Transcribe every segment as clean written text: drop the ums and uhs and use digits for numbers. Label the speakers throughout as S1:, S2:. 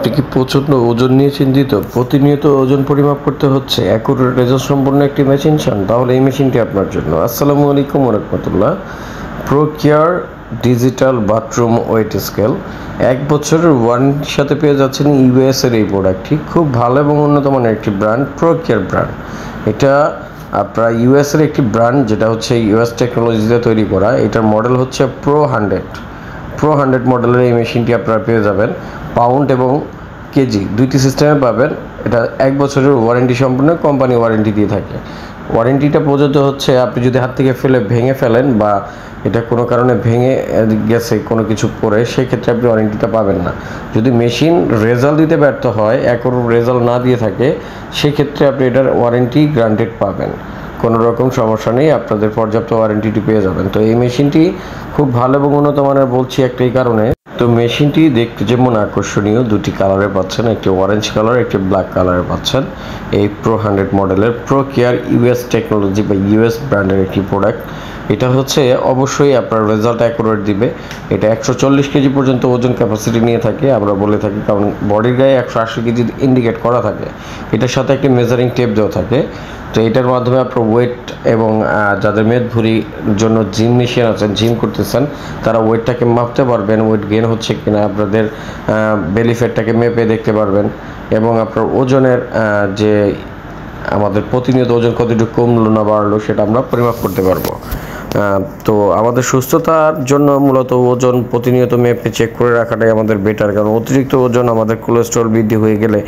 S1: আপনি কি প্রচণ্ড ওজন নিয়ে চিন্তিত? প্রতিনিয়ত ওজন পরিমাপ করতে হচ্ছে, অ্যাকুরেট রেজাল্ট সম্পন্ন একটি মেশিন চান? তাহলে এই মেশিনটি আপনার জন্য। আসসালামু আলাইকুম ওয়া রাহমাতুল্লাহ। প্রোকেয়ার ডিজিটাল বাথরুম ওয়েট স্কেল 1 বছরের ওয়ারেন্টির সাথে পেয়ে যাচ্ছেন ইউএস এর এই প্রোডাক্টটি। খুব ভালো এবং উন্নত মানের একটি ব্র্যান্ড, প্রোকেয়ার ব্র্যান্ড। এটা আপনার ইউএস এর একটি ব্র্যান্ড, যেটা হচ্ছে ইউএস টেকনোলজিতে তৈরি করা। এটার মডেল হচ্ছে প্রো 100 মডেলের এই মেশিনটি আপনারা পেয়ে যাবেন পাউন্ড এবং কেজি দুইটি সিস্টেমে পাবেন। এটা 1 বছরের ওয়ারেন্টি সম্পূর্ণ কোম্পানি ওয়ারেন্টি দিয়ে থাকে। ওয়ারেন্টিটা প্রযোজ্য হচ্ছে আপনি যদি হাত থেকে ভেঙে ফেলেন বা এটা কোনো কারণে ভেঙে গেছে কোনো কিছু পরে, সেক্ষেত্রে আপনি ওয়ারেন্টিটা পাবেন না। যদি মেশিন রেজাল্ট দিতে ব্যর্থ হয়, রেজাল্ট না দিয়ে থাকে, সেক্ষেত্রে আপনি এটার ওয়ারেন্টি গ্রান্টেড পাবেন। কোনো রকম সমস্যা নেই, আপনাদের পর্যাপ্ত ওয়ারেন্টিটি পেয়ে যাবেন। তো এই মেশিনটি খুব ভালো এবং উন্নত মানের বলছি একটাই কারণে। তো মেশিনটি দেখতে যেমন আকর্ষণীয়, দুটি কালারে পাচ্ছেন, একটি অরেঞ্জ কালার, একটি ব্ল্যাক কালারে পাচ্ছেন। এই প্রো 100 মডেলের প্রোকেয়ার ইউএস টেকনোলজি বা ইউএস ব্র্যান্ডের একটি প্রোডাক্ট। এটা হচ্ছে অবশ্যই আপনার রেজাল্ট অ্যাকুরেট দিবে। এটা 140 কেজি পর্যন্ত ওজন ক্যাপাসিটি নিয়ে থাকে, আমরা বলে থাকি, কারণ বডির গায়ে 180 কেজি ইন্ডিকেট করা থাকে। এটার সাথে একটি মেজারিং টেপ দেওয়া থাকে। তো এটার মাধ্যমে আপনার ওয়েট এবং যাদের মেদ ভুঁড়ির জন্য জিম মেশিন আছেন, জিম করতেছেন, তারা ওয়েটটাকে মাপতে পারবেন, ওয়েট গেন হচ্ছে কিনা, আপনাদের বেলি ফ্যাটটাকে মেপে দেখতে পারবেন, এবং আপনার ওজনের যে আমাদের প্রতিনিয়ত ওজন কতটুকু কমলো না বাড়লো সেটা আমরা পরিমাপ করতে পারবো। তো আমাদের সুস্থতার জন্য মূলত ওজন প্রতিনিয়ত মেপে চেক করে রাখাটাই আমাদের বেটার, কারণ অতিরিক্ত ওজন আমাদের কোলেস্ট্রল বৃদ্ধি হয়ে গেলে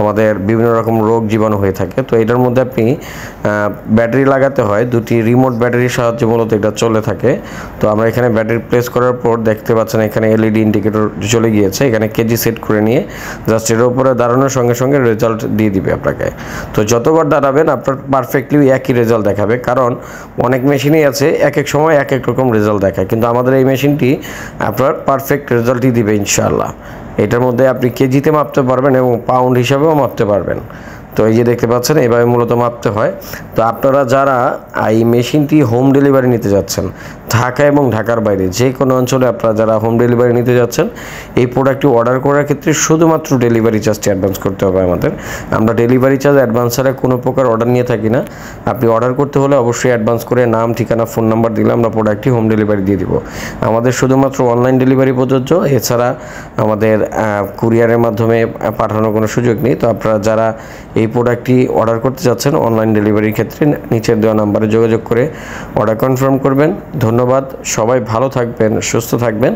S1: আমাদের বিভিন্ন রকম রোগ জীবাণু হয়ে থাকে। তো এটার মধ্যে আপনি ব্যাটারি লাগাতে হয়, দুটি রিমোট ব্যাটারির সাহায্যে মূলত এটা চলে থাকে। তো আমরা এখানে ব্যাটারি প্লেস করার পর দেখতে পাচ্ছেন এখানে এলইডি ইন্ডিকেটর চলে গিয়েছে। এখানে কেজি সেট করে নিয়ে জাস্ট এর উপরে দাঁড়ানোর সঙ্গে সঙ্গে রেজাল্ট দিয়ে দিবে আপনাকে। তো যতবার দাঁড়াবেন আপনার পারফেক্টলি একই রেজাল্ট দেখাবে, কারণ অনেক মেশিনই আছে এক এক সময় এক এক রকম রেজাল্ট দেখায়, কিন্তু আমাদের এই মেশিনটি আপনার পারফেক্ট রেজাল্টই দিবে ইনশাআল্লাহ। এটার মধ্যে আপনি কেজিতে মাপতে পারবেন এবং পাউন্ড হিসাবেও মাপতে পারবেন। তো এই যে দেখতে পাচ্ছেন এইভাবে মূলত মাপতে হয়। তো আপনারা যারা এই মেশিনটি হোম ডেলিভারি নিতে যাচ্ছেন, ঢাকা এবং ঢাকার বাইরে যে কোনো অঞ্চলে আপনারা যারা হোম ডেলিভারি নিতে যাচ্ছেন, এই প্রোডাক্টটি অর্ডার করার ক্ষেত্রে শুধুমাত্র ডেলিভারি চার্জটি অ্যাডভান্স করতে হবে আমাদের। আমরা ডেলিভারি চার্জ অ্যাডভান্স ছাড়া কোনো প্রকার অর্ডার নিয়ে থাকি না। আপনি অর্ডার করতে হলে অবশ্যই অ্যাডভান্স করে নাম, ঠিকানা, ফোন নাম্বার দিলে আমরা প্রোডাক্টটি হোম ডেলিভারি দিয়ে দিব। আমাদের শুধুমাত্র অনলাইন ডেলিভারি প্রযোজ্য, এছাড়া আমাদের কুরিয়ারের মাধ্যমে পাঠানোর কোনো সুযোগ নেই। তো আপনারা যারা এই প্রোডাক্টটি অর্ডার করতে যাচ্ছেন অনলাইন ডেলিভারির ক্ষেত্রে নিচের দেওয়া নাম্বারে যোগাযোগ করে অর্ডার কনফার্ম করবেন। ধন্যবাদ, সবাই ভালো থাকবেন, সুস্থ থাকবেন।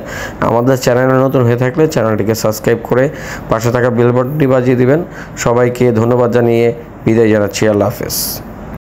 S1: আমাদের চ্যানেলে নতুন হয়ে থাকলে চ্যানেলটিকে সাবস্ক্রাইব করে পাশে থাকা বেল বাটনটি বাজিয়ে দিবেন। সবাইকে ধন্যবাদ জানিয়ে বিদায় জানাচ্ছি। আল্লাহ হাফেজ।